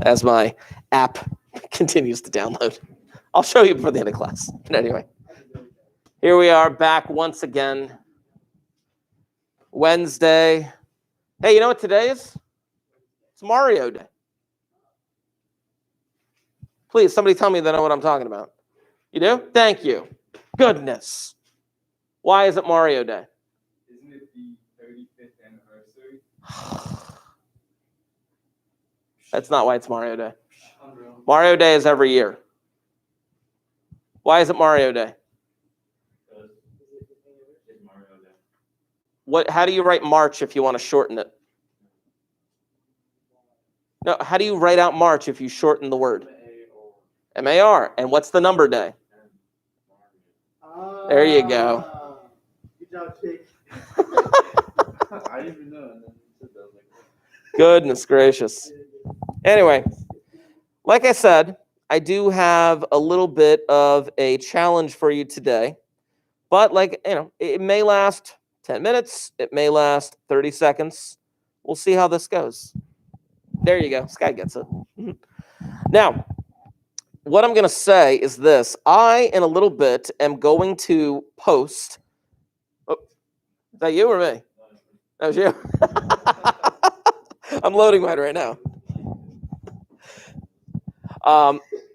as my app continues to download. I'll show you before the end of class. But anyway, here we are back once again. Wednesday. Hey, you know what today is? It's Mario Day. Please, somebody tell me they know what I'm talking about. You do? Thank you. Goodness. Why is it Mario Day? Isn't it the 35th anniversary? That's not why it's Mario Day. Mario Day is every year. Why is it Mario Day? It's Mario Day. What? How do you write March if you want to shorten it? No, how do you write out March if you shorten the word? M-A-R. And what's the number day? There you go. Good job, Jake. I didn't even know. Goodness gracious. Anyway, like I said, I do have a little bit of a challenge for you today. But it may last 10 minutes. It may last 30 seconds. We'll see how this goes. There you go. This guy gets it. Now, what I'm going to say is this. I, in a little bit, am going to post. Oh, is that you or me? That was you. I'm loading mine right now.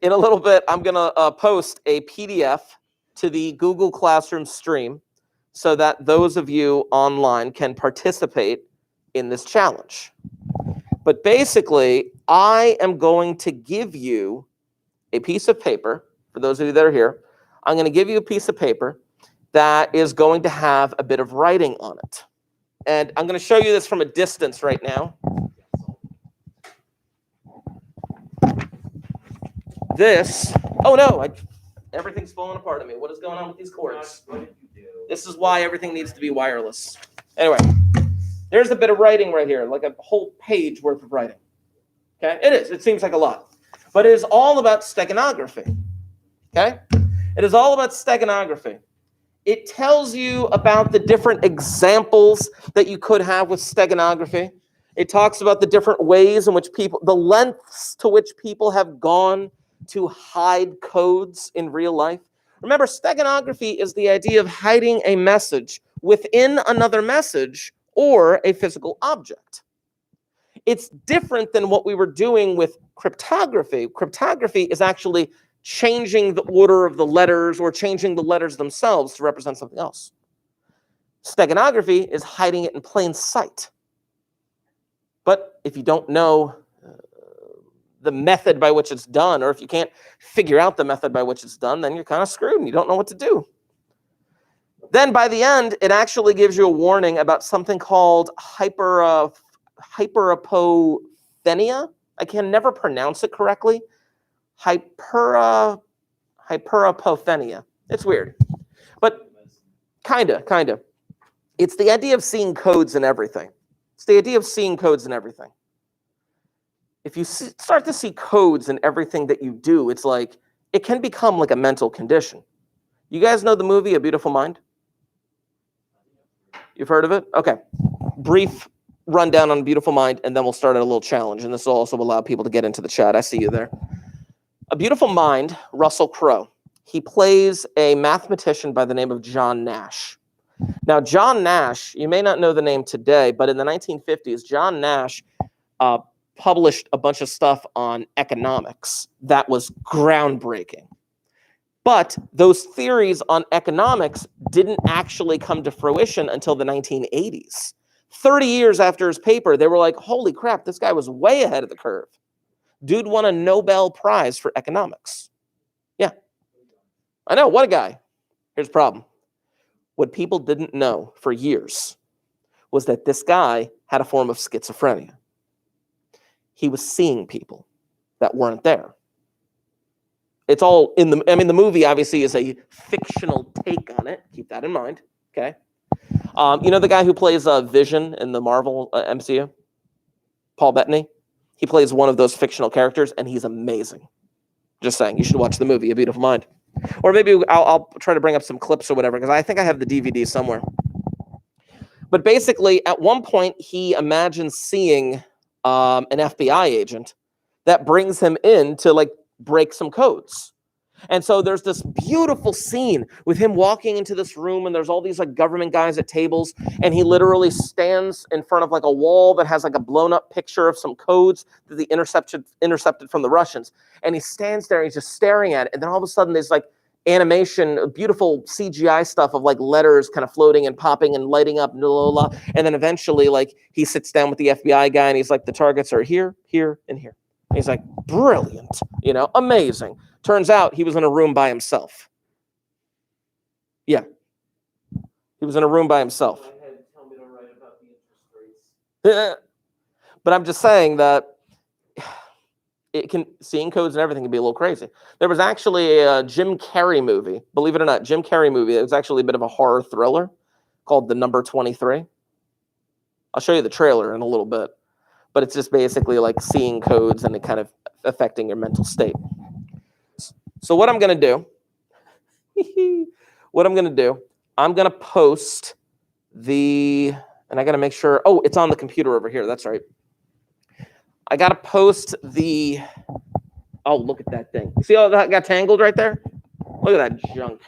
In a little bit, I'm going to post a PDF to the Google Classroom stream so that those of you online can participate in this challenge. But basically, I am going to give you a piece of paper. For those of you that are here, I'm going to give you a piece of paper that is going to have a bit of writing on it. And I'm going to show you this from a distance right now. This, oh no, everything's falling apart on me. What is going on with these cords? This is why everything needs to be wireless. Anyway, there's a bit of writing right here, like a whole page worth of writing. Okay, it is. It seems like a lot. But it is all about steganography. Okay? It is all about steganography. It tells you about the different examples that you could have with steganography. It talks about the different ways in which the lengths to which people have gone to hide codes in real life. Remember, steganography is the idea of hiding a message within another message or a physical object. It's different than what we were doing with cryptography. Cryptography is actually changing the order of the letters or changing the letters themselves to represent something else. Steganography is hiding it in plain sight. But if you don't know the method by which it's done, or if you can't figure out the method by which it's done, then you're kind of screwed and you don't know what to do. Then by the end, it actually gives you a warning about something called hyperapophenia. I can never pronounce it correctly. Hyperapophenia. It's weird. But kind of. It's the idea of seeing codes in everything. It's the idea of seeing codes in everything. If you start to see codes in everything that you do, it's like, it can become like a mental condition. You guys know the movie A Beautiful Mind? You've heard of it? Okay. Brief rundown on A Beautiful Mind, and then we'll start a little challenge, and this will also allow people to get into the chat. I see you there. A Beautiful Mind, Russell Crowe. He plays a mathematician by the name of John Nash. Now, John Nash, you may not know the name today, but in the 1950s, John Nash published a bunch of stuff on economics that was groundbreaking. But those theories on economics didn't actually come to fruition until the 1980s. 30 years after his paper, they were like, holy crap, this guy was way ahead of the curve. Dude won a Nobel Prize for economics. Yeah. I know, what a guy. Here's the problem. What people didn't know for years was that this guy had a form of schizophrenia. He was seeing people that weren't there. It's all in the movie obviously is a fictional take on it. Keep that in mind, okay? You know the guy who plays Vision in the Marvel MCU? Paul Bettany? He plays one of those fictional characters, and he's amazing. Just saying, you should watch the movie, A Beautiful Mind. Or maybe I'll try to bring up some clips or whatever, because I think I have the DVD somewhere. But basically, at one point, he imagines seeing an FBI agent that brings him in to like break some codes. And so there's this beautiful scene with him walking into this room, and there's all these like government guys at tables, and he literally stands in front of like a wall that has like a blown up picture of some codes that they intercepted from the Russians. And he stands there and he's just staring at it. And then all of a sudden there's like animation, beautiful CGI stuff of like letters kind of floating and popping and lighting up, blah, blah, blah. And then eventually like he sits down with the FBI guy and he's like, the targets are here, here, and here. And he's like, brilliant, amazing. Turns out he was in a room by himself. Yeah. He was in a room by himself. But I'm just saying that seeing codes and everything can be a little crazy. There was actually a Jim Carrey movie, believe it or not, Jim Carrey movie. It was actually a bit of a horror thriller called The Number 23. I'll show you the trailer in a little bit. But it's just basically like seeing codes and it kind of affecting your mental state. So what I'm going to do, I'm going to post and I got to make sure, it's on the computer over here. That's right. I got to post look at that thing. See how that got tangled right there? Look at that junk.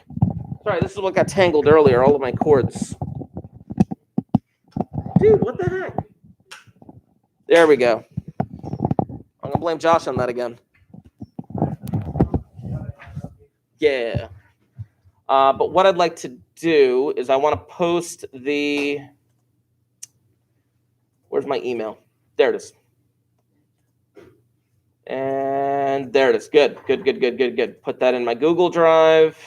Sorry, this is what got tangled earlier, all of my cords. Dude, what the heck? There we go. I'm going to blame Josh on that again. Yeah. But what I'd like to do is I want to post where's my email? There it is. And there it is. Good. Put that in my Google Drive.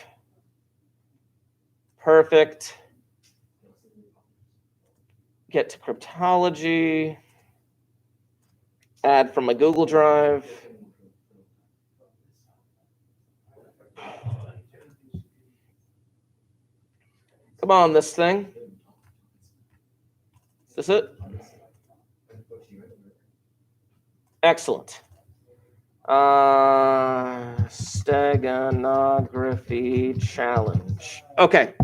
Perfect. Get to Cryptology. Add from my Google Drive. Come on, this thing. Is this it? Excellent. Steganography challenge. Okay.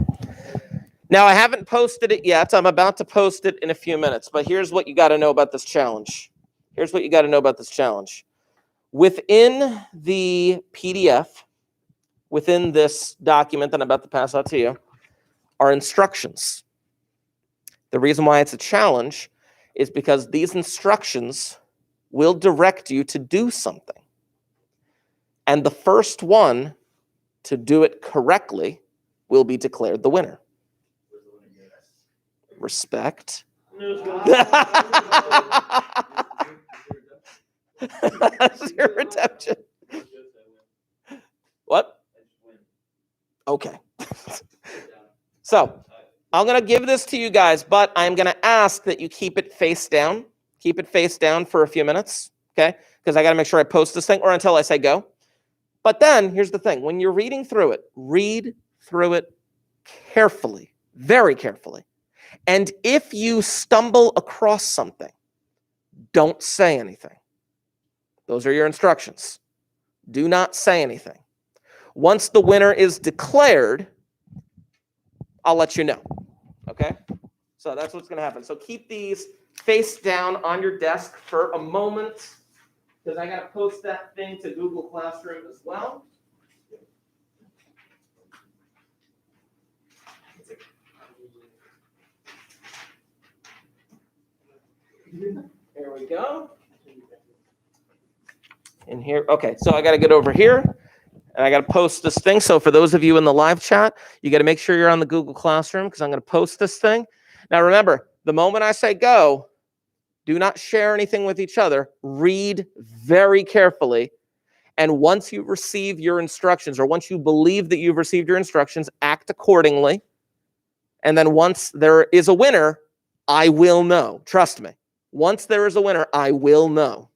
Now, I haven't posted it yet. I'm about to post it in a few minutes, but here's what you got to know about this challenge. Within the PDF, within this document that I'm about to pass out to you, are instructions. The reason why it's a challenge is because these instructions will direct you to do something. And the first one to do it correctly will be declared the winner. Respect. Zero redemption. What? Okay. So I'm going to give this to you guys, but I'm going to ask that you keep it face down. Keep it face down for a few minutes, okay? Because I got to make sure I post this thing or until I say go. But then here's the thing. When you're reading through it, read through it carefully, very carefully. And if you stumble across something, don't say anything. Those are your instructions. Do not say anything. Once the winner is declared, I'll let you know. Okay? So that's what's going to happen. So keep these face down on your desk for a moment, because I got to post that thing to Google Classroom as well. Here we go. In here. Okay, so I got to get over here, and I got to post this thing. So for those of you in the live chat, you got to make sure you're on the Google Classroom, because I'm going to post this thing. Now remember, the moment I say go, do not share anything with each other. Read very carefully. And once you receive your instructions, or once you believe that you've received your instructions, act accordingly. And then once there is a winner, I will know. Trust me. Once there is a winner, I will know.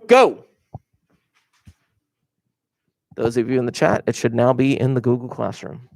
Go. Those of you in the chat, it should now be in the Google Classroom.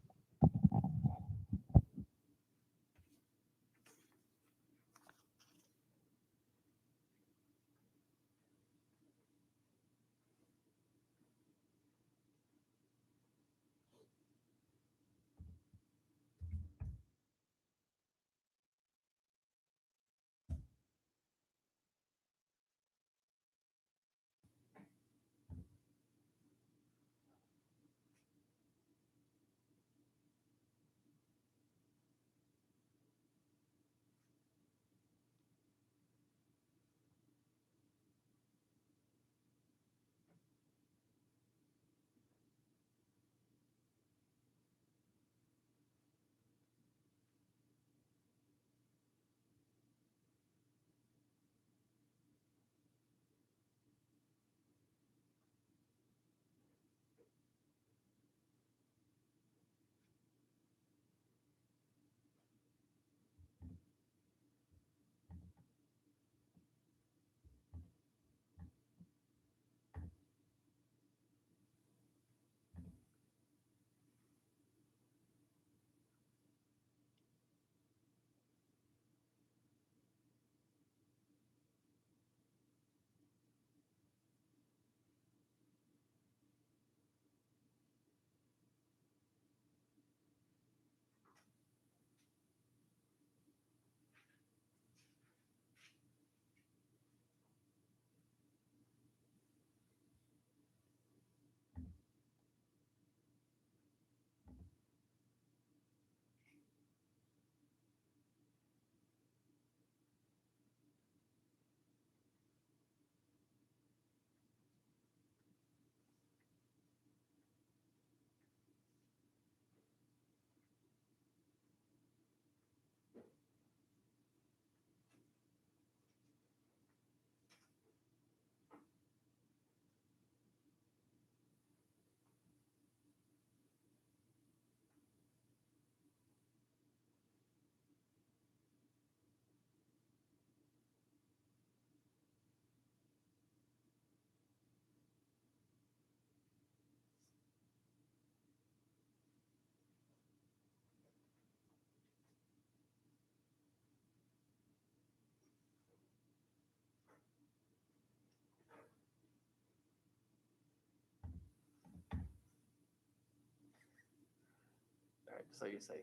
So you say,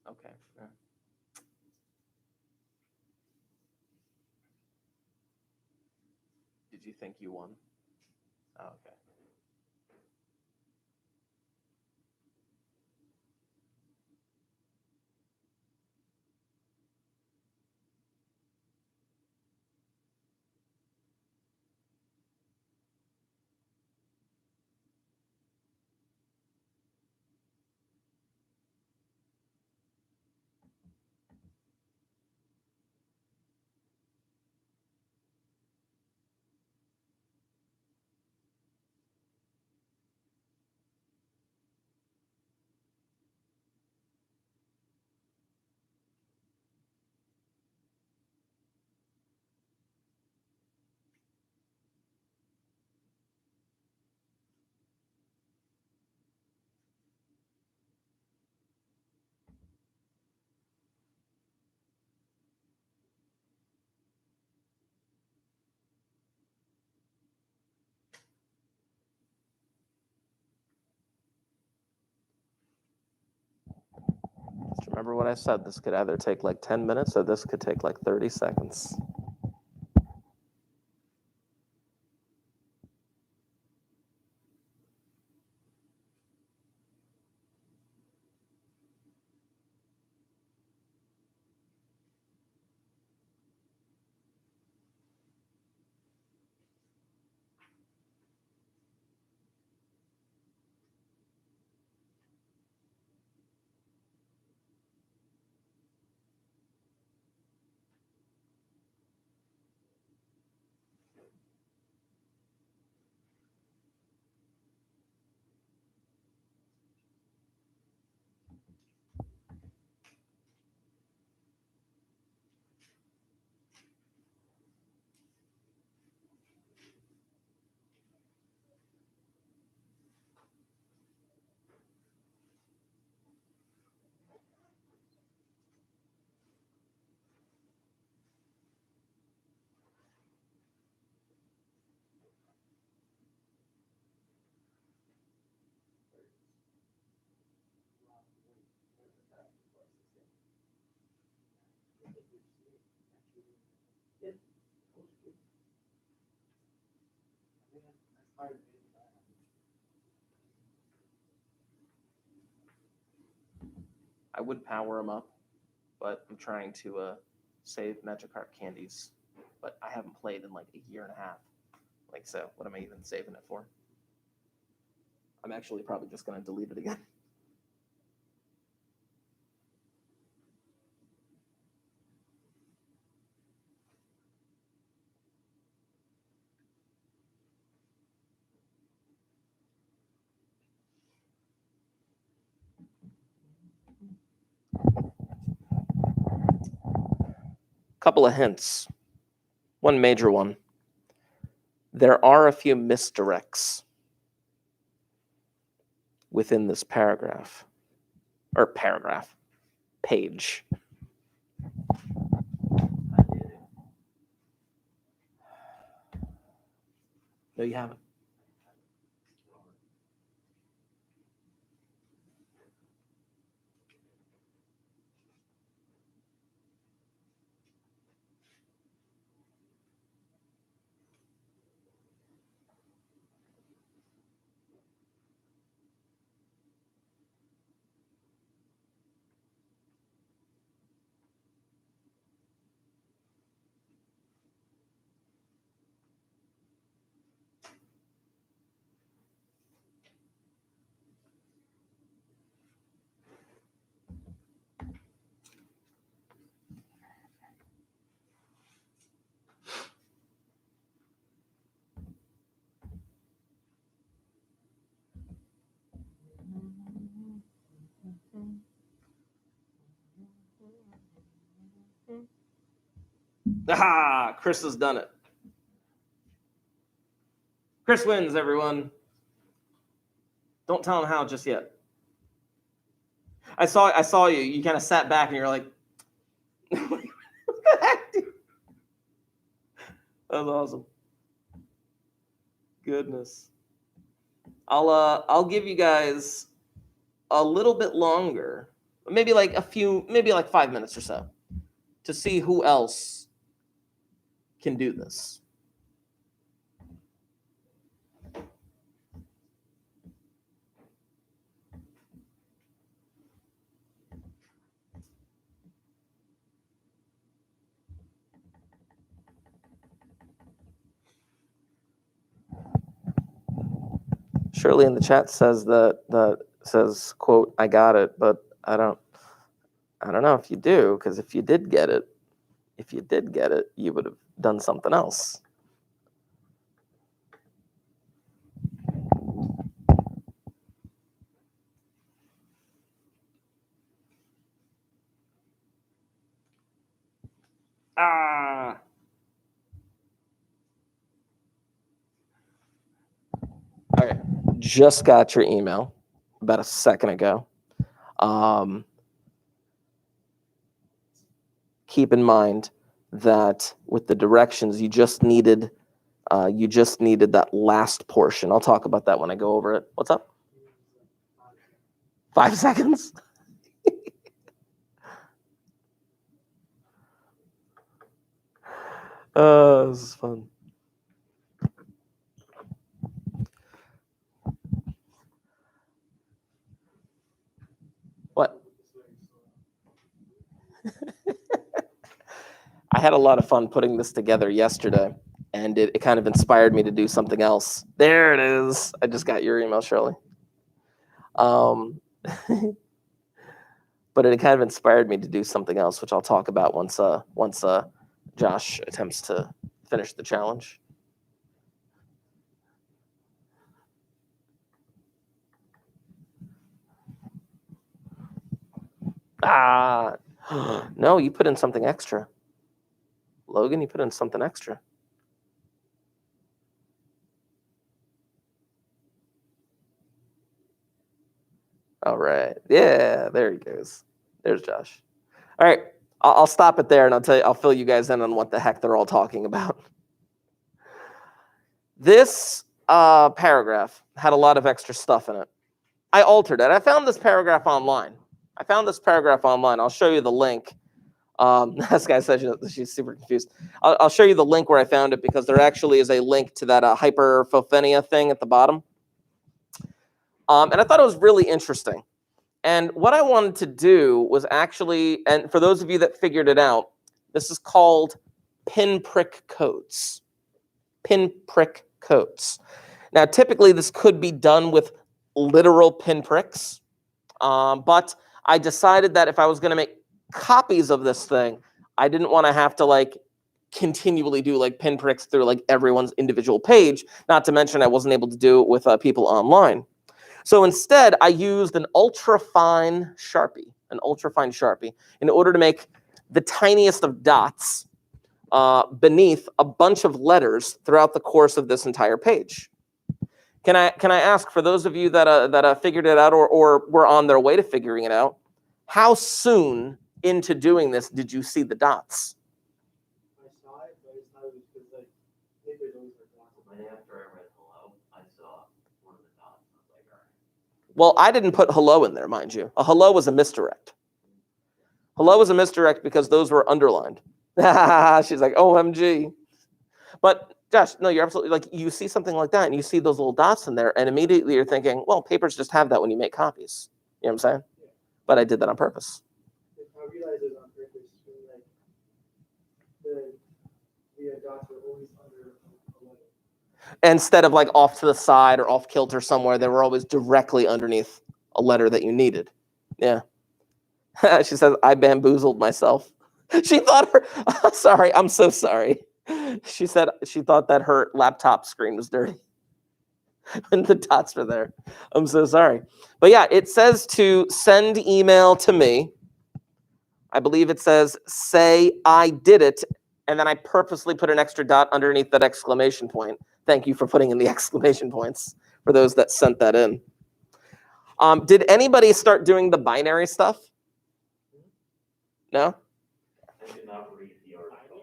okay. Yeah. Did you think you won? Oh, okay. Just remember what I said. This could either take like 10 minutes or this could take like 30 seconds. I would power them up, but I'm trying to save Magikarp candies. But I haven't played in like a year and a half. Like, so what am I even saving it for? I'm actually probably just going to delete it again. Couple of hints. One major one. There are a few misdirects within this paragraph. Or paragraph. Page. No, you haven't. Ah, Chris has done it. Chris wins, everyone. Don't tell him how just yet. I saw you. You kind of sat back and you're like, what the heck, dude? That was awesome. Goodness. I'll give you guys a little bit longer, maybe like 5 minutes or so, to see who else can do this. Shirley in the chat says says, quote, I got it, but I don't know if you do, because if you did get it, you would have done something else. Okay, just got your email about a second ago. Keep in mind that with the directions, you just needed that last portion. I'll talk about that when I go over it. What's up? 5 seconds? This is fun. What? I had a lot of fun putting this together yesterday, and it kind of inspired me to do something else. There it is. I just got your email, Shirley. But it kind of inspired me to do something else, which I'll talk about once Josh attempts to finish the challenge. No, you put in something extra. Logan, you put in something extra. All right. Yeah, there he goes. There's Josh. All right. I'll stop it there, and I'll fill you guys in on what the heck they're all talking about. This paragraph had a lot of extra stuff in it. I altered it. I found this paragraph online. I'll show you the link. This guy says she's super confused. I'll show you the link where I found it, because there actually is a link to that hyperphophenia thing at the bottom. And I thought it was really interesting. And what I wanted to do was actually, and for those of you that figured it out, this is called pinprick codes. Pinprick codes. Now, typically, this could be done with literal pinpricks, but I decided that if I was going to make copies of this thing, I didn't want to have to continually do pinpricks through everyone's individual page. Not to mention, I wasn't able to do it with people online. So instead, I used an ultra-fine Sharpie, in order to make the tiniest of dots beneath a bunch of letters throughout the course of this entire page. Can I ask, for those of you that figured it out or were on their way to figuring it out, how soon into doing this did you see the dots? I saw it, but it's not because papers always like after I read hello, I saw one of the dots. I was like, all right. Well, I didn't put hello in there, mind you. A hello was a misdirect. Hello was a misdirect because those were underlined. She's like, OMG. But Josh, no, you're absolutely you see something like that and you see those little dots in there, and immediately you're thinking, well, papers just have that when you make copies. You know what I'm saying? Yeah. But I did that on purpose. I realized it on purpose. The dots were always under a letter. Instead of off to the side or off kilter somewhere, they were always directly underneath a letter that you needed. Yeah. She says, I bamboozled myself. She thought sorry, I'm so sorry. She said she thought that her laptop screen was dirty when the dots were there. I'm so sorry. But yeah, it says to send email to me. I believe it says, say I did it. And then I purposely put an extra dot underneath that exclamation point. Thank you for putting in the exclamation points for those that sent that in. Did anybody start doing the binary stuff? No? I did not read the article.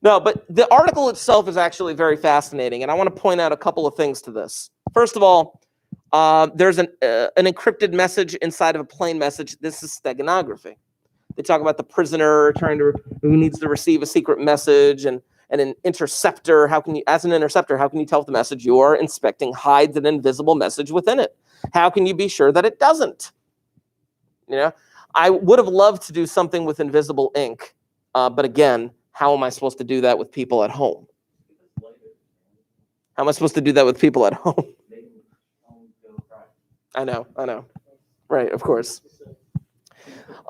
No, but the article itself is actually very fascinating, and I want to point out a couple of things to this. First of all, There's an encrypted message inside of a plain message. This is steganography. They talk about the prisoner who needs to receive a secret message, and an interceptor. As an interceptor, how can you tell if the message you are inspecting hides an invisible message within it? How can you be sure that it doesn't? I would have loved to do something with invisible ink, but again, how am I supposed to do that with people at home? How am I supposed to do that with people at home? I know. Right, of course.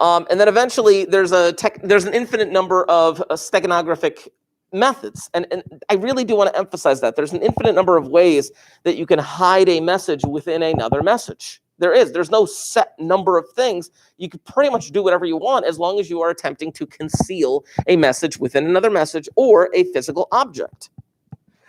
And then eventually there's an infinite number of steganographic methods. And I really do want to emphasize that. There's an infinite number of ways that you can hide a message within another message. There's no set number of things. You can pretty much do whatever you want as long as you are attempting to conceal a message within another message or a physical object.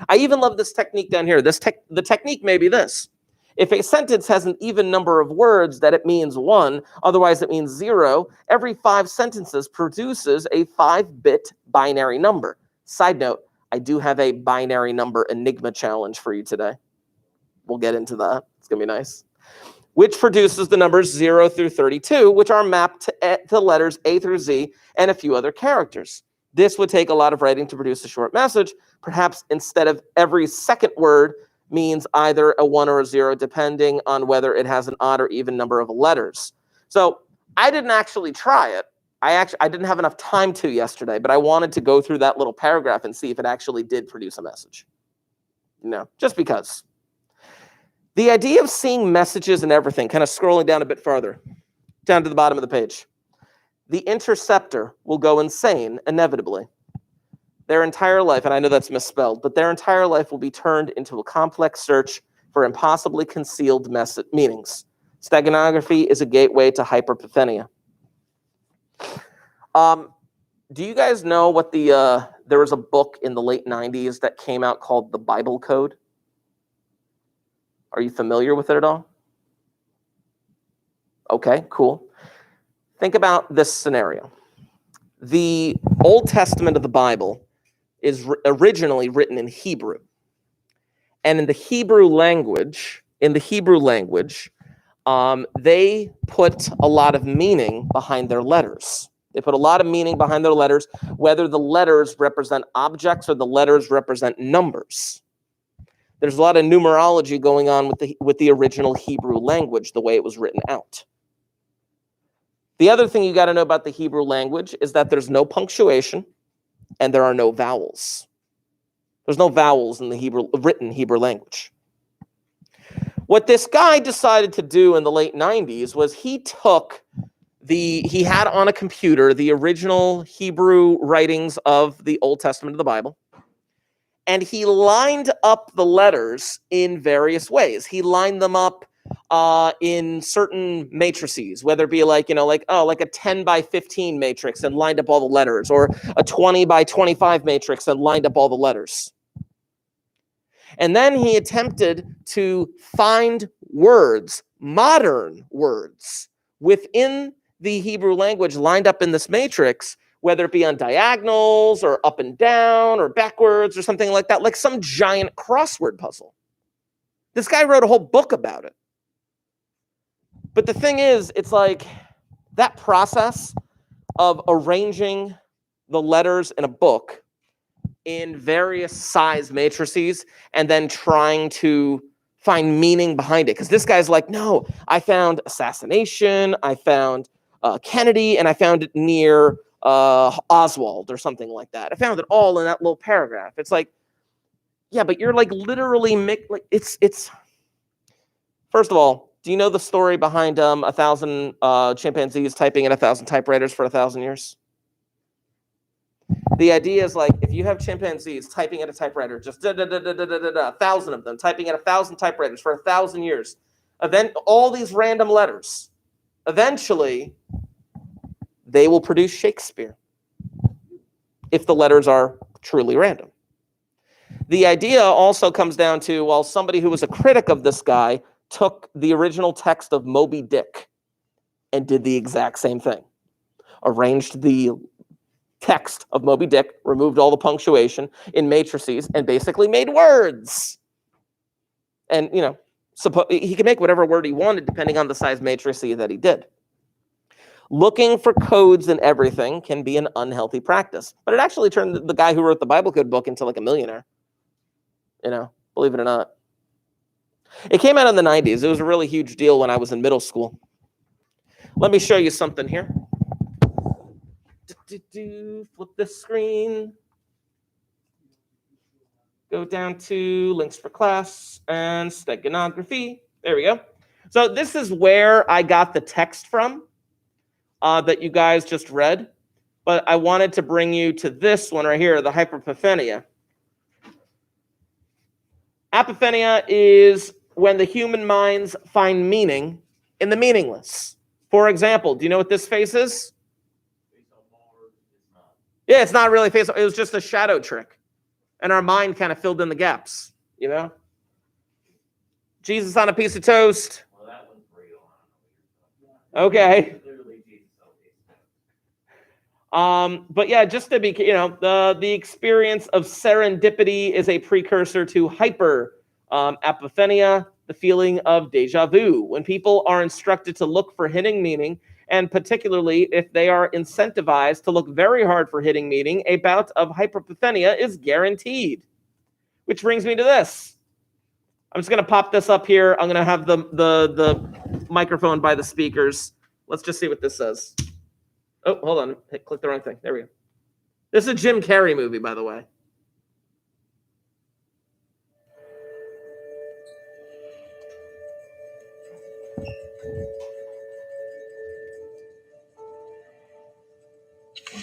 I even love this technique down here. The technique may be this. If a sentence has an even number of words, that it means 1, otherwise it means 0, every 5 sentences produces a 5-bit binary number. Side note, I do have a binary number enigma challenge for you today. We'll get into that. It's going to be nice. Which produces the numbers 0 through 32, which are mapped to letters A through Z and a few other characters. This would take a lot of writing to produce a short message. Perhaps instead of every second word means either a 1 or a 0, depending on whether it has an odd or even number of letters. So I didn't actually try it. I didn't have enough time to yesterday, but I wanted to go through that little paragraph and see if it actually did produce a message. Just because. The idea of seeing messages and everything, kind of scrolling down a bit farther, down to the bottom of the page. The interceptor will go insane, inevitably. Their entire life, and I know that's misspelled, but their entire life will be turned into a complex search for impossibly concealed meanings. Steganography is a gateway to hyperpathenia. Do you guys know what there was a book in the late 90s that came out called The Bible Code? Are you familiar with it at all? Okay, cool. Think about this scenario. The Old Testament of the Bible is originally written in Hebrew. And in the Hebrew language, they put a lot of meaning behind their letters. They put a lot of meaning behind their letters, whether the letters represent objects or the letters represent numbers. There's a lot of numerology going on with the original Hebrew language, the way it was written out. The other thing you got to know about the Hebrew language is that there's no punctuation and there are no vowels. There's no vowels in the written Hebrew language. What this guy decided to do in the late 90s was he had on a computer the original Hebrew writings of the Old Testament of the Bible, and he lined up the letters in various ways. He lined them up in certain matrices, whether it be like a 10 by 15 matrix and lined up all the letters, or a 20 by 25 matrix and lined up all the letters. And then he attempted to find words, modern words, within the Hebrew language lined up in this matrix, whether it be on diagonals or up and down or backwards or something like that, like some giant crossword puzzle. This guy wrote a whole book about it. But the thing is, it's like that process of arranging the letters in a book in various size matrices and then trying to find meaning behind it. Because this guy's like, no, I found assassination, I found Kennedy, and I found it near Oswald or something like that. I found it all in that little paragraph. It's like, yeah, but you're like literally it's. First of all, do you know the story behind 1,000 chimpanzees typing at 1,000 typewriters for 1,000 years? The idea is like, if you have chimpanzees typing at a typewriter, just 1,000 of them typing at 1,000 typewriters for 1,000 years, then all these random letters, eventually they will produce Shakespeare if the letters are truly random. The idea also comes down to, well, somebody who was a critic of this guy took the original text of Moby Dick and did the exact same thing. Arranged the text of Moby Dick, removed all the punctuation in matrices, and basically made words. And, he could make whatever word he wanted depending on the size matrix that he did. Looking for codes in everything can be an unhealthy practice, but it actually turned the guy who wrote the Bible code book into like a millionaire. Believe it or not. It came out in the 90s. It was a really huge deal when I was in middle school. Let me show you something here. Flip the screen. Go down to links for class and Steganography. There we go. So this is where I got the text from that you guys just read. But I wanted to bring you to this one right here, the hyperepiphania. Epiphania is when the human minds find meaning in the meaningless. For example, do you know what this face is? Yeah, it's not really face. It was just a shadow trick. And our mind kind of filled in the gaps, Jesus on a piece of toast. Well, that one's real. Okay. Literally Jesus on a piece of toast. But yeah, just to be, the experience of serendipity is a precursor to epiphania, the feeling of deja vu. When people are instructed to look for hidden meaning, and particularly if they are incentivized to look very hard for hidden meaning, a bout of hyperepiphania is guaranteed. Which brings me to this. I'm just going to pop this up here. I'm going to have the microphone by the speakers. Let's just see what this says. Oh, hold on. Click the wrong thing. There we go. This is a Jim Carrey movie, by the way.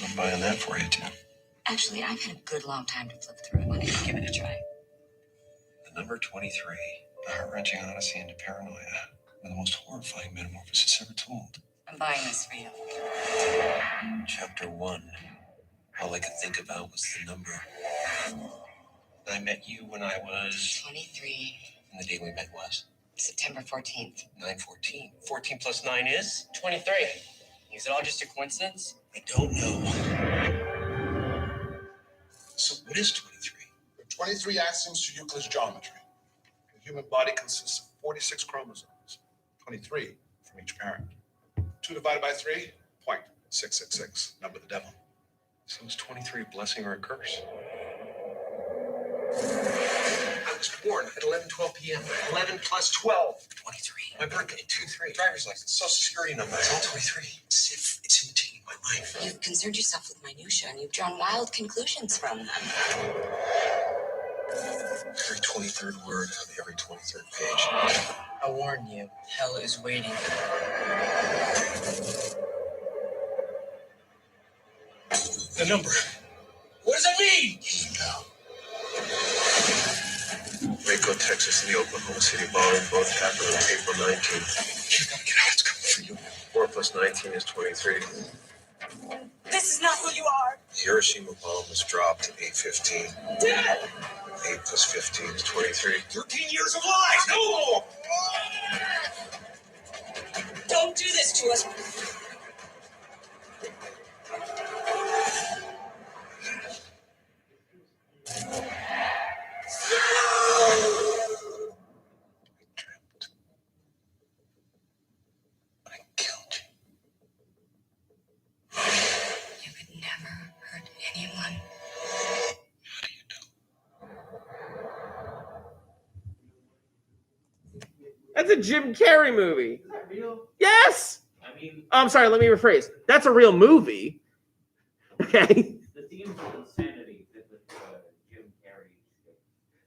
I'm buying that for you, too. Actually, I've had a good long time to flip through it. Why don't you give it a try? The number 23, a heart-wrenching odyssey into paranoia, one of the most horrifying metamorphoses ever told. I'm buying this for you. Chapter 1, all I could think about was the number. I met you when I was... 23. And the day we met was? September 14th. 9/14. 14 plus 9 is? 23. Is it all just a coincidence? I don't know. So what is 23? There are 23 axioms to Euclid's geometry. The human body consists of 46 chromosomes, 23 from each parent. 2 divided by 3, 0.666, number of the devil. So is 23 a blessing or a curse? I was born at 11:12 p.m. 11 plus 12. 23. My birthday, 2-3. Driver's license, social security number. It's all 23. It's as if it's imitating my life. You've concerned yourself with minutiae and you've drawn wild conclusions from them. Every 23rd word on every 23rd page. I warn you, hell is waiting. The number. What does it mean? You know. Waco, Texas, and the Oklahoma City bombing both happened on April 19th. You gotta get out. It's coming for you. 4 plus 19 is 23. This is not who you are. The Hiroshima bomb was dropped at 8:15. Damn it! 8 plus 15 is 23. 13 years of lies! No! Don't do this to us. I killed you. You could never hurt anyone. How do you know? That's a Jim Carrey movie. Is that real? Yes. I mean, I'm sorry, let me rephrase. That's a real movie. Okay. the themes of insanity that with Jim Carrey.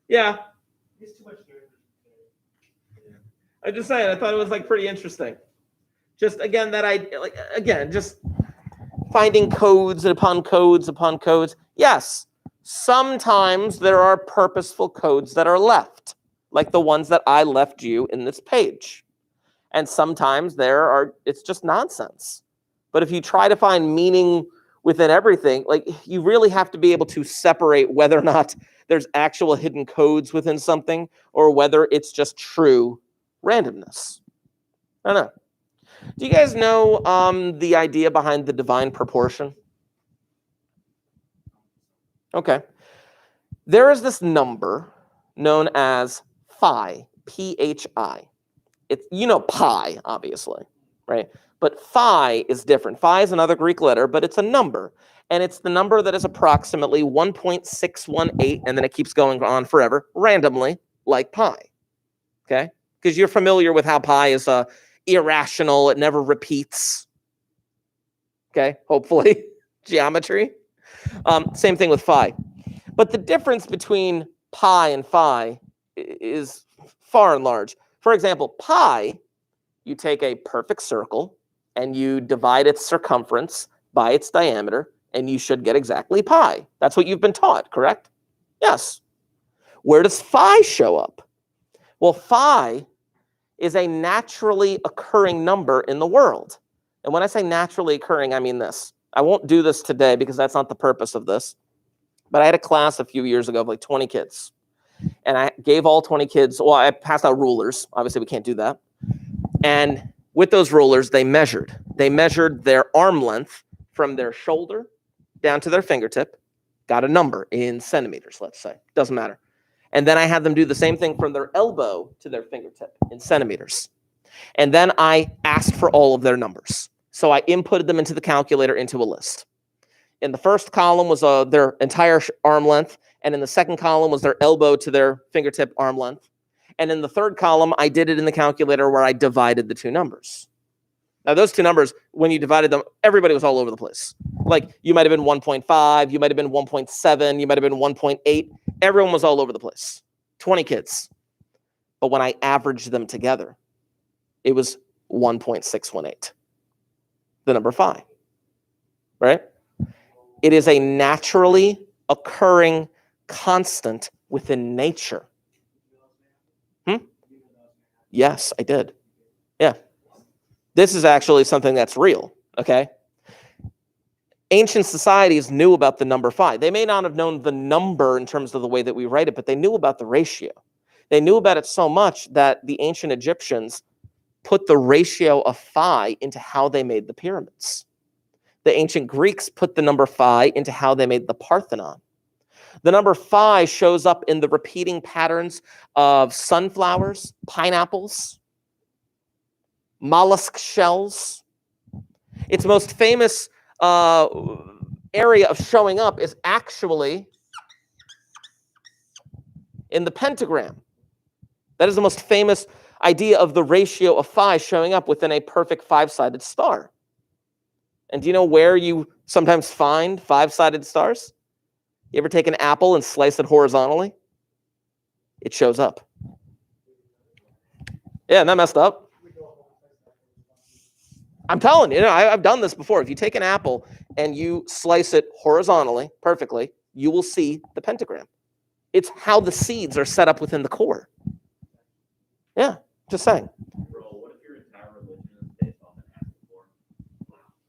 Yeah. There's too much here. I'm just saying, I thought it was like pretty interesting. Just again, just finding codes upon codes upon codes. Yes, sometimes there are purposeful codes that are left, like the ones that I left you in this page. And sometimes it's just nonsense. But if you try to find meaning within everything, like you really have to be able to separate whether or not there's actual hidden codes within something or whether it's just true randomness. I don't know. Do you guys know the idea behind the divine proportion? Okay. There is this number known as phi, P-H-I. It's, you know, pi, obviously, right? But phi is different. Phi is another Greek letter, but it's a number. And it's the number that is approximately 1.618, and then it keeps going on forever, randomly, like pi, okay? Because you're familiar with how pi is irrational. It never repeats, okay? Hopefully, geometry. Same thing with phi. But the difference between pi and phi is far and large. For example, pi, you take a perfect circle and you divide its circumference by its diameter, and you should get exactly pi. That's what you've been taught, correct? Yes. Where does phi show up? Well, phi is a naturally occurring number in the world. And when I say naturally occurring, I mean this. I won't do this today because that's not the purpose of this. But I had a class a few years ago of like 20 kids. And I gave all 20 kids, well, I passed out rulers. Obviously, we can't do that. And with those rulers, they measured. They measured their arm length from their shoulder down to their fingertip, got a number in centimeters, let's say. Doesn't matter. And then I had them do the same thing from their elbow to their fingertip in centimeters. And then I asked for all of their numbers. So I inputted them into the calculator into a list. In the first column was their entire arm length, and in the second column was their elbow to their fingertip arm length. And in the third column, I did it in the calculator where I divided the two numbers. Now, those two numbers, when you divided them, everybody was all over the place. Like, you might have been 1.5, you might have been 1.7, you might have been 1.8. Everyone was all over the place. 20 kids. But when I averaged them together, it was 1.618. The number phi. Right? It is a naturally occurring constant within nature. Yes, I did. Yeah. This is actually something that's real, okay? Ancient societies knew about the number phi. They may not have known the number in terms of the way that we write it, but they knew about the ratio. They knew about it so much that the ancient Egyptians put the ratio of phi into how they made the pyramids. The ancient Greeks put the number phi into how they made the Parthenon. The number phi shows up in the repeating patterns of sunflowers, pineapples, mollusk shells. Its most famous area of showing up is actually in the pentagram. That is the most famous idea of the ratio of phi showing up within a perfect five-sided star. And do you know where you sometimes find five-sided stars? You ever take an apple and slice it horizontally? It shows up. Yeah, isn't that messed up? I'm telling you, I've done this before. If you take an apple and you slice it horizontally, perfectly, you will see the pentagram. It's how the seeds are set up within the core. Yeah, just saying. Bro, what if your entire religion is based off an acid form?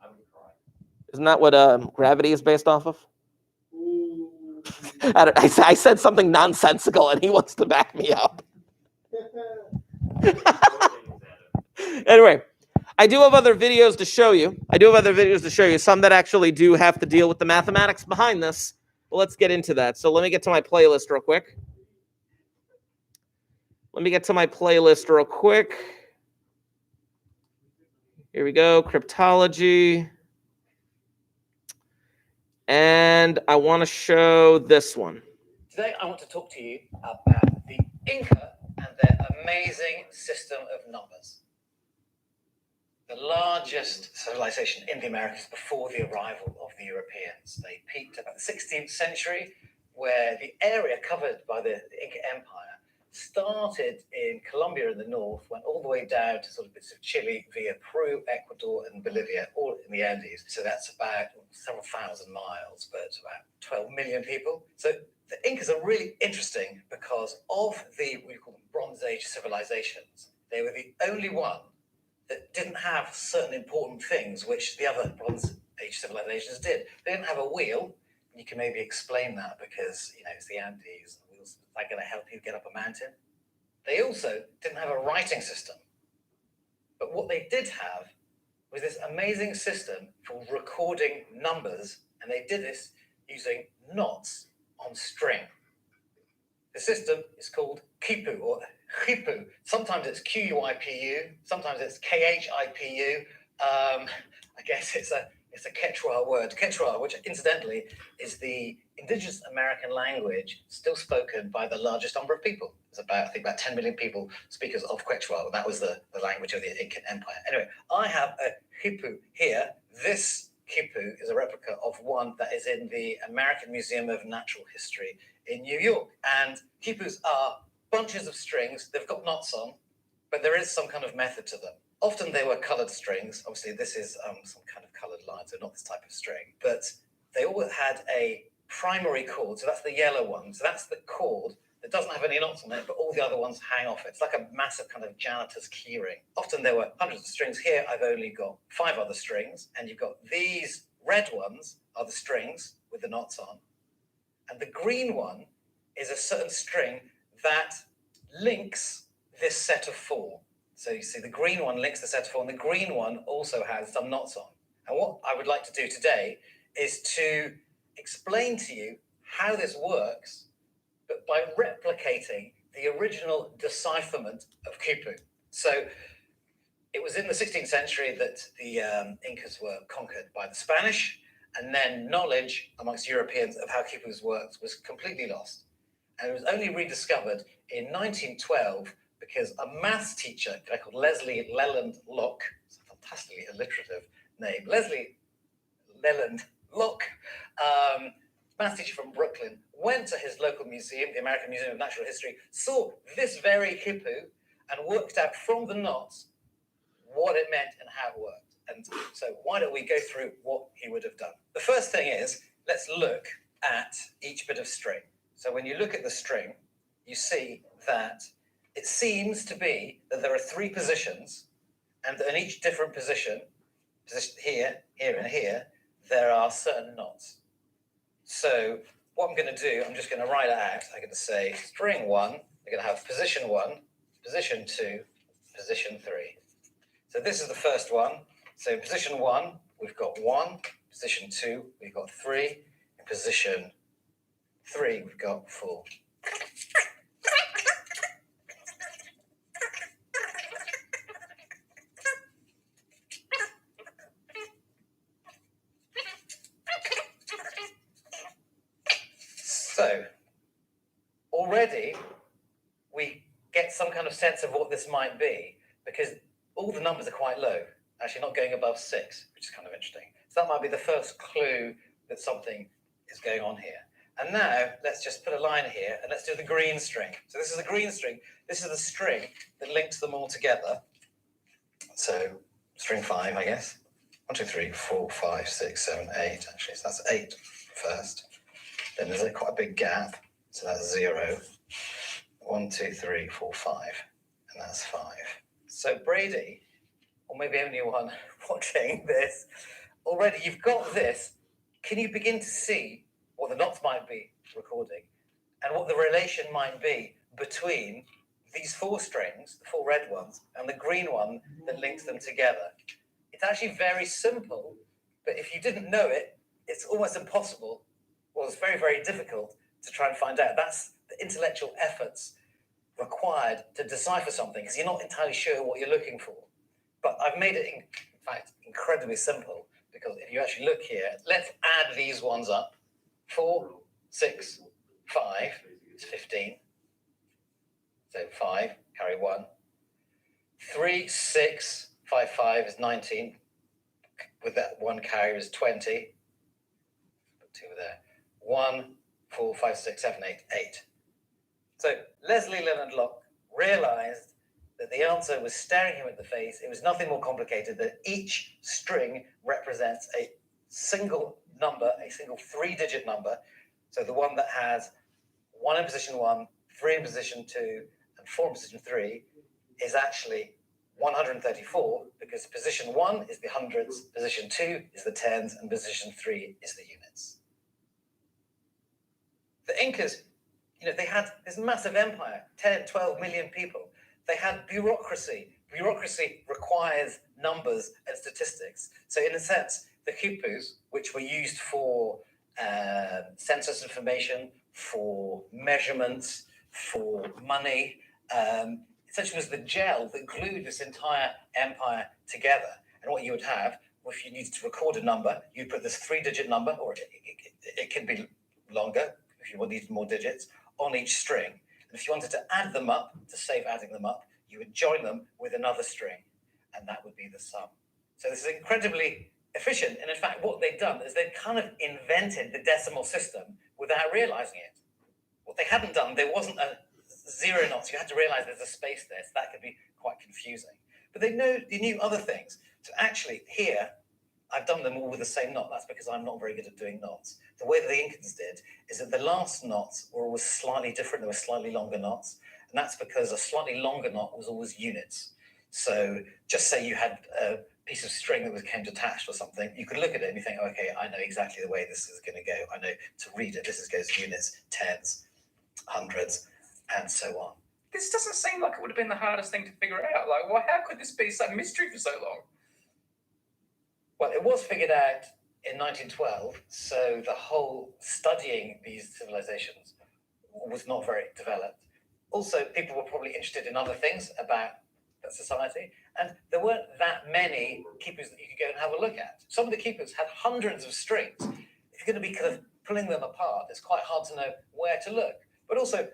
I would cry. Isn't that what gravity is based off of? I said something nonsensical and he wants to back me up. Anyway, I do have other videos to show you. Some that actually do have to deal with the mathematics behind this. Well, let's get into that. So let me get to my playlist real quick. Here we go, Cryptology. And I want to show this one. Today, I want to talk to you about the Inca and their amazing system of numbers. The largest civilization in the Americas before the arrival of the Europeans. They peaked about the 16th century, where the area covered by the Inca Empire started in Colombia in the north, went all the way down to sort of bits of Chile via Peru, Ecuador, and Bolivia, all in the Andes. So that's about several thousand miles, but about 12 million people. So the Incas are really interesting because of the, what you call them, Bronze Age civilizations. They were the only one that didn't have certain important things which the other Bronze Age civilizations did. They didn't have a wheel. You can maybe explain that because, it's the Andes. Wheels are going to help you get up a mountain. They also didn't have a writing system. But what they did have was this amazing system for recording numbers, and they did this using knots on string. The system is called quipu, or Khipu. Sometimes it's Q-U-I-P-U, sometimes it's K-H-I-P-U. I guess it's a Quechua word. Quechua, which incidentally is the indigenous American language still spoken by the largest number of people. There's about, I think, about 10 million people speakers of Quechua. That was the language of the Incan Empire. Anyway, I have a Khipu here. This Khipu is a replica of one that is in the American Museum of Natural History in New York. And Khipus are bunches of strings. They've got knots on, but there is some kind of method to them. Often they were colored strings. Obviously, this is some kind of colored line, so not this type of string. But they all had a primary chord, so that's the yellow one. So that's the chord that doesn't have any knots on it, but all the other ones hang off it. It's like a massive kind of janitor's keyring. Often there were hundreds of strings. Here, I've only got 5 other strings, and you've got these red ones are the strings with the knots on, and the green one is a certain string that links this set of 4. So you see the green one links the set of 4, and the green one also has some knots on. And what I would like to do today is to explain to you how this works, but by replicating the original decipherment of Khipu. So it was in the 16th century that the Incas were conquered by the Spanish, and then knowledge amongst Europeans of how Khipus worked was completely lost. And it was only rediscovered in 1912 because a maths teacher, a guy called Leslie Leland Locke, it's a fantastically alliterative name, Leslie Leland Locke, maths teacher from Brooklyn, went to his local museum, the American Museum of Natural History, saw this very Khipu, and worked out from the knots what it meant and how it worked. And so why don't we go through what he would have done? The first thing is, let's look at each bit of string. So when you look at the string, you see that it seems to be that there are 3 positions, and in each different position here, here, and here, there are certain knots. So what I'm going to do, I'm just going to write it out. I'm going to say string 1, we're going to have position 1, position 2, position 3. So this is the first one. So in position 1, we've got 1. Position 2, we've got 3. In position 3, we've got 4. So already we get some kind of sense of what this might be, because all the numbers are quite low, actually not going above 6, which is kind of interesting. So that might be the first clue that something is going on here. And now let's just put a line here, and let's do the green string. So this is the green string. This is the string that links them all together. So string 5, I guess. 1, 2, 3, 4, 5, 6, 7, 8. Actually, so that's 8 first. Then there's quite a big gap. So that's 0. 1, 2, 3, 4, 5. And that's 5. So Brady, or maybe anyone watching this, already you've got this. Can you begin to see what the knots might be recording and what the relation might be between these 4 strings, the 4 red ones, and the green one that links them together? It's actually very simple, but if you didn't know it, it's almost impossible. Well, it's very, very difficult to try and find out. That's the intellectual efforts required to decipher something, because you're not entirely sure what you're looking for. But I've made it, in fact, incredibly simple, because if you actually look here, let's add these ones up. 4, 6, 5 is 15. So 5, carry 1. 3, 6, 5, 5 is 19. With that 1 carry is 20. Put 2 there. 1, 4, 5, 6, 7, 8, 8. So Leslie Leonard Locke realized that the answer was staring him in the face. It was nothing more complicated than each string represents a single number, a single 3-digit number. So the one that has 1 in position 1, 3 in position 2, and 4 in position 3 is actually 134, because position 1 is the hundreds, position 2 is the tens, and position 3 is the units. The Incas, they had this massive empire, 10, 12 million people. They had bureaucracy. Bureaucracy requires numbers and statistics. So in a sense, the Khipus, which were used for census information, for measurements, for money, essentially was the gel that glued this entire empire together. And what you would have, if you needed to record a number, you'd put this 3-digit number, or it could be longer if you needed more digits, on each string. And if you wanted to add them up, to save adding them up, you would join them with another string, and that would be the sum. So this is incredibly efficient. And in fact, what they've done is they've kind of invented the decimal system without realizing it. What they hadn't done, there wasn't a 0 knots. You had to realize there's a space there, so that could be quite confusing. But they knew other things. So actually here, I've done them all with the same knot. That's because I'm not very good at doing knots. The way that the Incans did is that the last knots were always slightly different. There were slightly longer knots. And that's because a slightly longer knot was always units. So just say you had a piece of string that came detached or something, you could look at it and you think, okay, I know exactly the way this is going to go. I know to read it, this goes units, tens, hundreds, and so on. This doesn't seem like it would have been the hardest thing to figure out. Like, well, how could this be some mystery for so long? Well, it was figured out in 1912, so the whole studying these civilizations was not very developed. Also, people were probably interested in other things about that society, and there weren't that many keepers that you could go and have a look at. Some of the keepers had hundreds of strings. If you're going to be kind of pulling them apart, it's quite hard to know where to look. But also,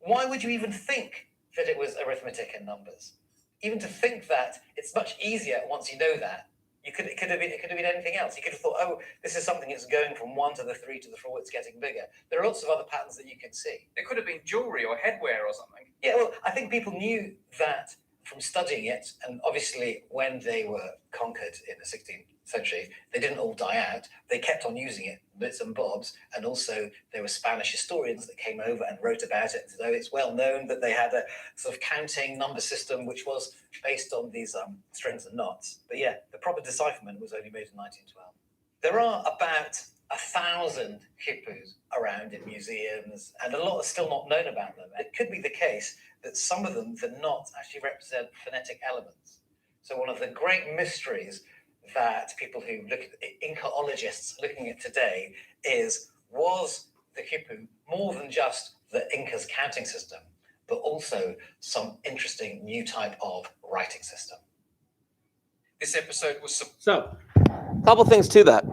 why would you even think that it was arithmetic and numbers? Even to think that, it's much easier once you know that. It could have been anything else. You could have thought, oh, this is something that's going from 1 to the 3 to the 4, it's getting bigger. There are lots of other patterns that you can see. It could have been jewelry or headwear or something. Yeah, well, I think people knew that from studying it, and obviously when they were conquered in the 16th century, they didn't all die out. They kept on using it, bits and bobs, and also there were Spanish historians that came over and wrote about it. So it's well known that they had a sort of counting number system which was based on these strings and knots. But yeah, the proper decipherment was only made in 1912. There are about 1,000 khipus around in museums, and a lot are still not known about them. It could be the case that some of them, the knots, actually represent phonetic elements. So one of the great mysteries that people who look at Incaologists looking at today is, was the khipu more than just the Incas' counting system, but also some interesting new type of writing system? This episode was So, a couple things to that.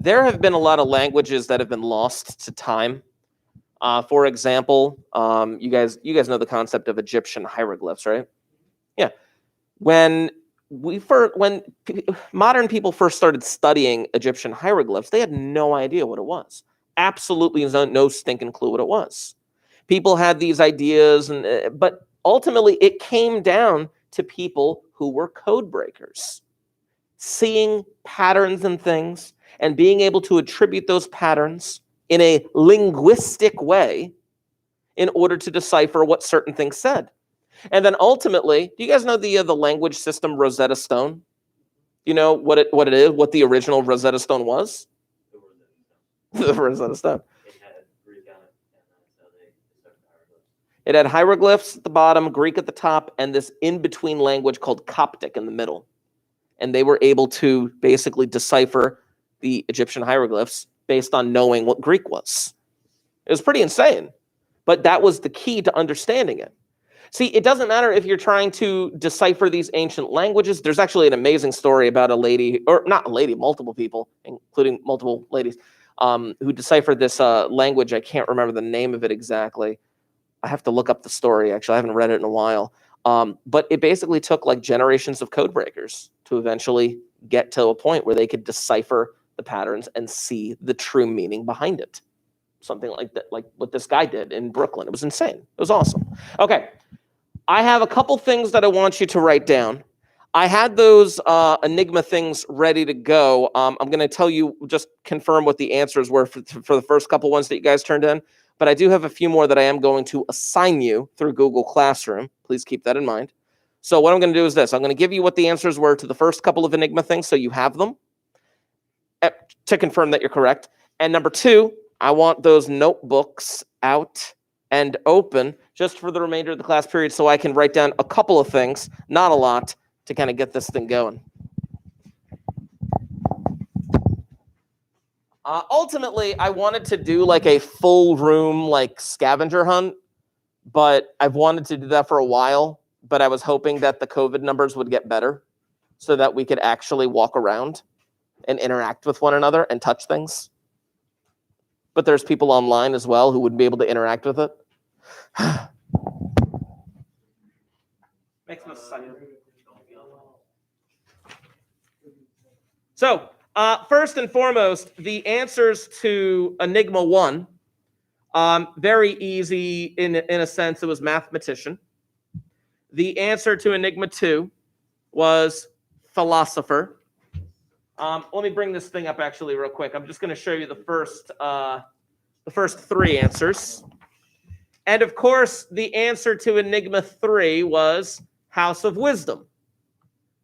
There have been a lot of languages that have been lost to time. For example, you guys know the concept of Egyptian hieroglyphs, right? Yeah. When modern people first started studying Egyptian hieroglyphs, they had no idea what it was. Absolutely no stinking clue what it was. People had these ideas, but ultimately it came down to people who were code breakers, seeing patterns and things and being able to attribute those patterns in a linguistic way in order to decipher what certain things said. And then ultimately, do you guys know the language system Rosetta Stone? You know what it is, what the original Rosetta Stone was? The Rosetta Stone. It had Greek on it, and so they started hieroglyphs. It had hieroglyphs at the bottom, Greek at the top, and this in-between language called Coptic in the middle. And they were able to basically decipher the Egyptian hieroglyphs based on knowing what Greek was. It was pretty insane, but that was the key to understanding it. See, it doesn't matter if you're trying to decipher these ancient languages. There's actually an amazing story about a lady, or not a lady, multiple people, including multiple ladies, who deciphered this language. I can't remember the name of it exactly. I have to look up the story, actually. I haven't read it in a while. But it basically took like generations of code breakers to eventually get to a point where they could decipher the patterns and see the true meaning behind it. Something like that, like what this guy did in Brooklyn. It was insane. It was awesome. Okay. I have a couple things that I want you to write down. I had those Enigma things ready to go. I'm going to tell you, just confirm what the answers were for the first couple ones that you guys turned in. But I do have a few more that I am going to assign you through Google Classroom. Please keep that in mind. So what I'm going to do is this. I'm going to give you what the answers were to the first couple of Enigma things so you have them to confirm that you're correct. And number two, I want those notebooks out and open just for the remainder of the class period so I can write down a couple of things, not a lot, to kind of get this thing going. Ultimately, I wanted to do like a full room like scavenger hunt, but I've wanted to do that for a while. But I was hoping that the COVID numbers would get better so that we could actually walk around and interact with one another and touch things. But there's people online as well who wouldn't be able to interact with it. Makes me excited. So, first and foremost, the answers to Enigma 1, very easy in a sense. It was mathematician. The answer to Enigma 2 was philosopher. Let me bring this thing up actually real quick. I'm just going to show you the first three answers. And of course, the answer to Enigma 3 was House of Wisdom.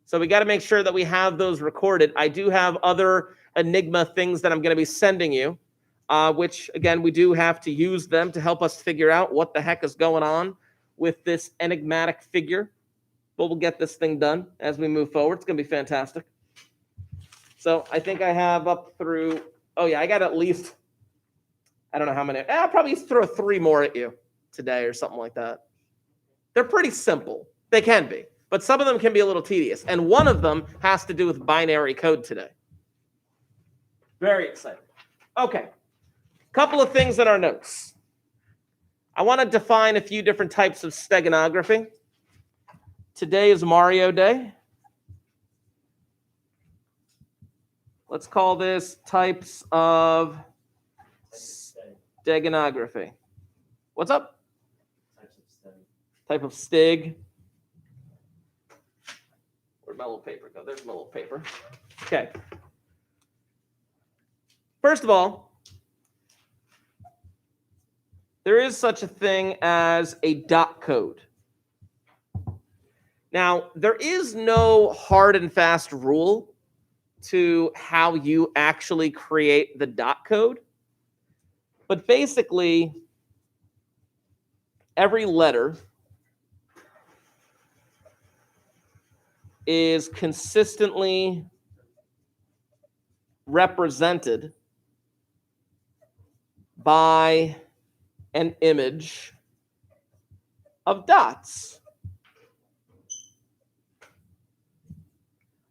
So we got to make sure that we have those recorded. I do have other Enigma things that I'm going to be sending you, which, again, we do have to use them to help us figure out what the heck is going on with this enigmatic figure. But we'll get this thing done as we move forward. It's going to be fantastic. So I think I have up through, oh yeah, I got at least, I don't know how many. I'll probably throw 3 more at you today or something like that. They're pretty simple. They can be. But some of them can be a little tedious. And one of them has to do with binary code today. Very exciting. Okay. Couple of things in our notes. I want to define a few different types of steganography. Today is Mario Day. Let's call this types of steganography. What's up? Type of stig. Where'd my little paper go? There's my little paper. Okay. First of all, there is such a thing as a dot code. Now, there is no hard and fast rule to how you actually create the dot code. But basically, every letter is consistently represented by an image of dots.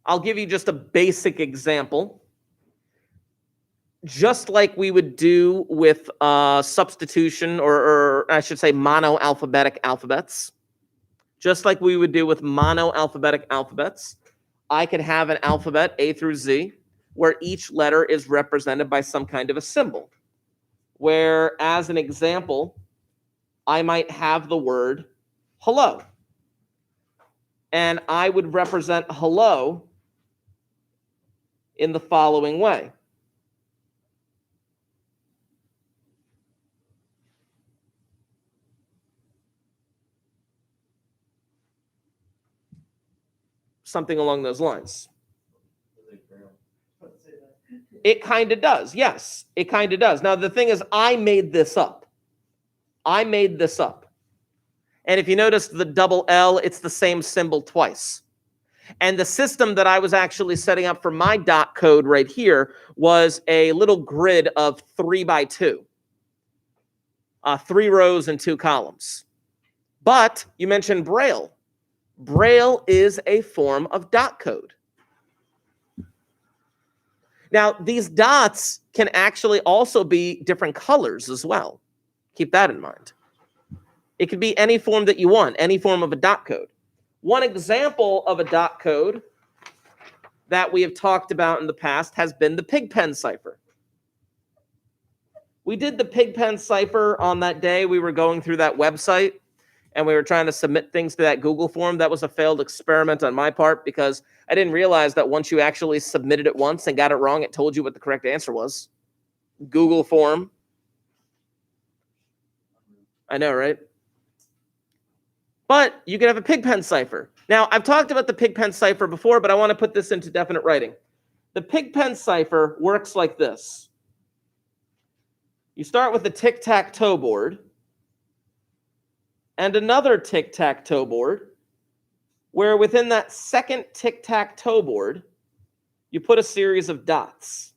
I'll give you just a basic example. Just like we would do with substitution, or I should say monoalphabetic alphabets, just like we would do with monoalphabetic alphabets, I could have an alphabet A through Z where each letter is represented by some kind of a symbol. Where, as an example, I might have the word hello. And I would represent hello in the following way. Something along those lines. It kind of does. Yes, it kind of does. Now, the thing is, I made this up. And if you notice the double L, it's the same symbol twice. And the system that I was actually setting up for my dot code right here was a little grid of 3 by 2. 3 rows and 2 columns. But you mentioned Braille. Braille is a form of dot code. Now, these dots can actually also be different colors as well. Keep that in mind. It could be any form that you want, any form of a dot code. One example of a dot code that we have talked about in the past has been the Pigpen cipher. We did the Pigpen cipher on that day. We were going through that website and we were trying to submit things to that Google form. That was a failed experiment on my part because I didn't realize that once you actually submitted it once and got it wrong, it told you what the correct answer was. Google form. I know, right? But you can have a Pigpen cipher. Now, I've talked about the Pigpen cipher before, but I want to put this into definite writing. The Pigpen cipher works like this. You start with a tic-tac-toe board and another tic-tac-toe board, where within that second tic-tac-toe board, you put a series of dots.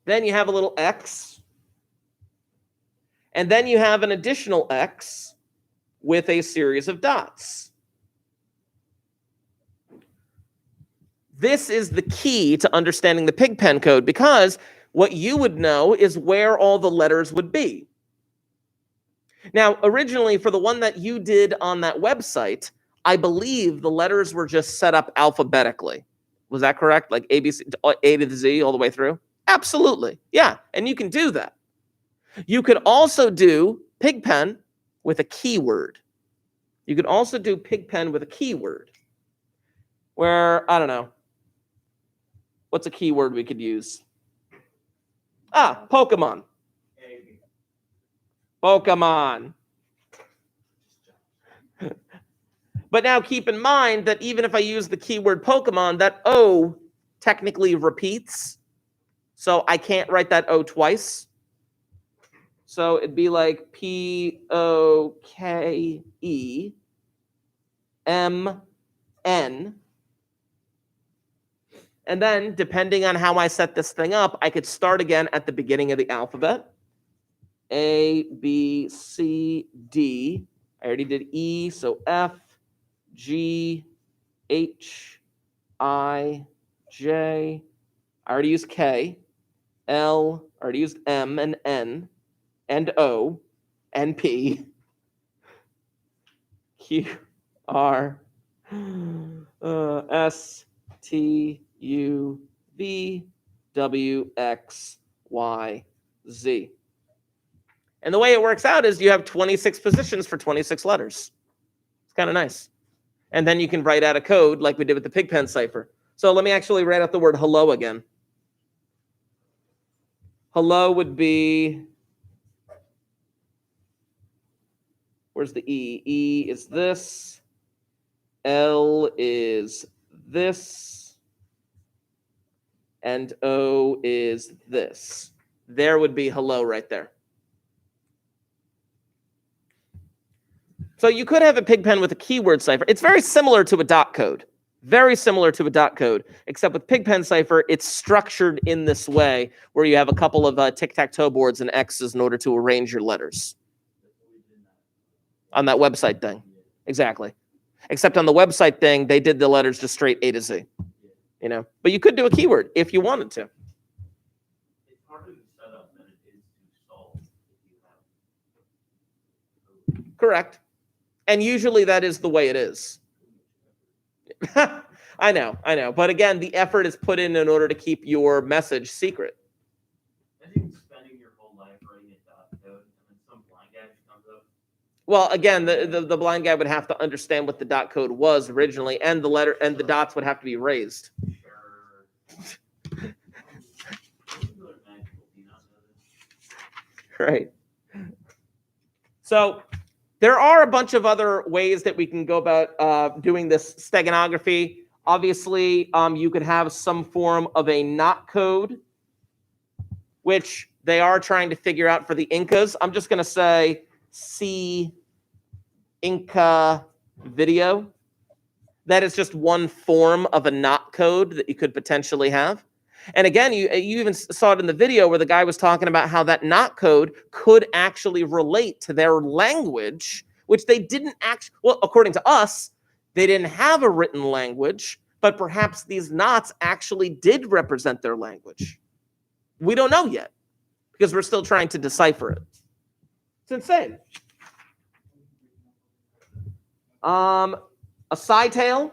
Then you have a little X. And then you have an additional X with a series of dots. This is the key to understanding the Pigpen code, because what you would know is where all the letters would be. Now, originally, for the one that you did on that website, I believe the letters were just set up alphabetically. Was that correct? Like A, B, C, A to the Z all the way through? Absolutely. Yeah, and you can do that. You could also do Pigpen with a keyword. You could also do Pigpen with a keyword. Where, I don't know. What's a keyword we could use? Pokemon. Pokemon. But now keep in mind that even if I use the keyword Pokemon, that O technically repeats. So I can't write that O twice. So it'd be like P-O-K-E-M-N. And then, depending on how I set this thing up, I could start again at the beginning of the alphabet. A, B, C, D. I already did E, so F, G, H, I, J. I already used K, L. I already used M and N, and O, and P, Q, R, S, T, U, V, W, X, Y, Z. And the way it works out is you have 26 positions for 26 letters. It's kind of nice. And then you can write out a code like we did with the Pigpen cipher. So let me actually write out the word hello again. Hello would be, where's the E? E is this. L is this. And O is this. There would be hello right there. So you could have a Pigpen with a keyword cipher. It's very similar to a dot code. Very similar to a dot code, except with Pigpen cipher, it's structured in this way where you have a couple of tic-tac-toe boards and X's in order to arrange your letters. On that website thing. Exactly. Except on the website thing, they did the letters just straight A to Z. You know, but you could do a keyword if you wanted to. It's harder to set up than it is to solve if you have. Correct. And usually that is the way it is. I know. But again, the effort is put in order to keep your message secret. I think spending your whole life writing a dot code and then some blind guy just comes up. Well, again, the blind guy would have to understand what the dot code was originally, and the letter and the dots would have to be raised. Right. So there are a bunch of other ways that we can go about doing this steganography. Obviously, you could have some form of a knot code, which they are trying to figure out for the Incas. I'm just going to say see Inca video. That is just one form of a knot code that you could potentially have. And again, you even saw it in the video where the guy was talking about how that knot code could actually relate to their language, which they didn't actually, well, according to us, they didn't have a written language, but perhaps these knots actually did represent their language. We don't know yet because we're still trying to decipher it. It's insane. A side tail.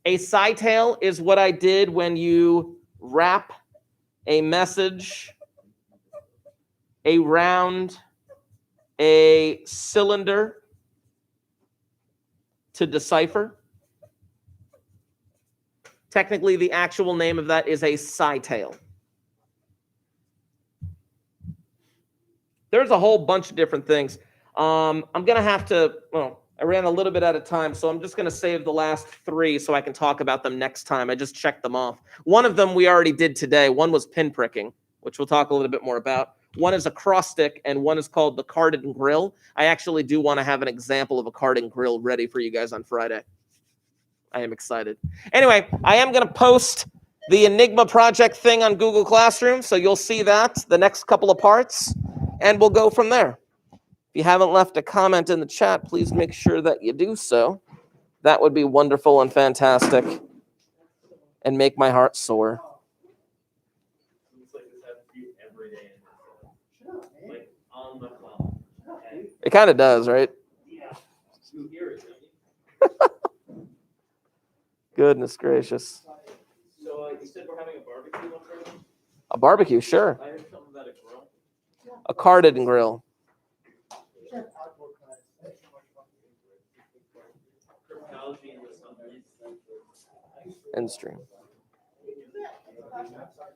A side tail is what I did when you wrap a message around a cylinder to decipher. Technically, the actual name of that is a side tail. There's a whole bunch of different things. I'm going to have to, well, I ran a little bit out of time, so I'm just going to save the last three so I can talk about them next time. I just checked them off. One of them we already did today. One was pinpricking, which we'll talk a little bit more about. One is acrostic, and one is called the card and grill. I actually do want to have an example of a card and grill ready for you guys on Friday. I am excited. Anyway, I am going to post the Enigma project thing on Google Classroom. So you'll see that, the next couple of parts, and we'll go from there. If you haven't left a comment in the chat, please make sure that you do so. That would be wonderful and fantastic and make my heart soar. Looks like this happens to you every day in this, like on the phone. Okay? It kind of does, right? Yeah. You hear it, don't you? Goodness gracious. So you said we're having a barbecue on Friday? A barbecue, sure. I heard something about a grill. A carded and grill. Cryptology and the Sundays. End stream.